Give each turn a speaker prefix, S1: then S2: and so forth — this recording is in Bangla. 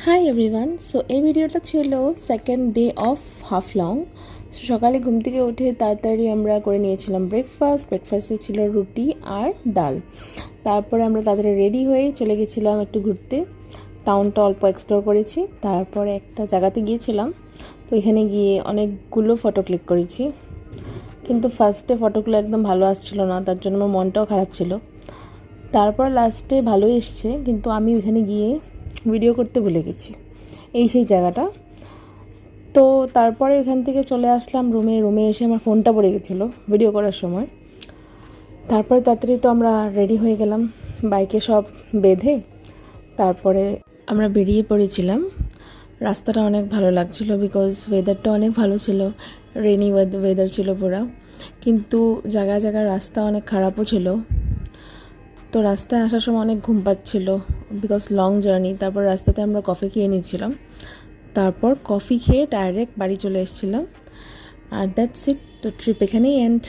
S1: Hi everyone. সো এই ভিডিওটা ছিল second day of Haflong. So সকালে ঘুম থেকে উঠে তাড়াতাড়ি আমরা করে নিয়েছিলাম ব্রেকফাস্টে ছিল রুটি আর ডাল। তারপরে আমরা তাড়াতাড়ি রেডি হয়ে চলে গেছিলাম একটু ঘুরতে। টাউনটা অল্প এক্সপ্লোর করেছি, তারপরে একটা জায়গাতে গিয়েছিলাম। তো এখানে গিয়ে অনেকগুলো ফটো ক্লিক করেছি, কিন্তু ফার্স্টে ফটোগুলো একদম ভালো আসছিল না, তার জন্য আমার মনটাও খারাপ ছিল। তারপর লাস্টে ভালোই এসছে, কিন্তু আমি ওইখানে গিয়ে ভিডিও করতে ভুলে গেছি। এই সেই জায়গাটা। তো তারপরে এখান থেকে চলে আসলাম রুমে এসে আমার ফোনটা পড়ে গেছিলো ভিডিও করার সময়। তারপরে তাড়াতাড়ি তো আমরা রেডি হয়ে গেলাম বাইকে সব বেঁধে। তারপরে আমরা বেরিয়ে পড়েছিলাম। রাস্তাটা অনেক ভালো লাগছিল বিকজ ওয়েদারটা অনেক ভালো ছিল, রেনি ওয়েদার ছিল পুরো। কিন্তু জায়গায় জায়গায় রাস্তা অনেক খারাপও ছিল। তো রাস্তায় আসার সময় অনেক ঘুম পাচ্ছিল বিকজ লং জার্নি। তারপর রাস্তাতে আমরা কফি খেয়ে নিয়েছিলাম, তারপর কফি খেয়ে ডাইরেক্ট বাড়ি চলে এসেছিলাম। আর দ্যাটস ইট। তো ট্রিপ এখানেই এন্ড।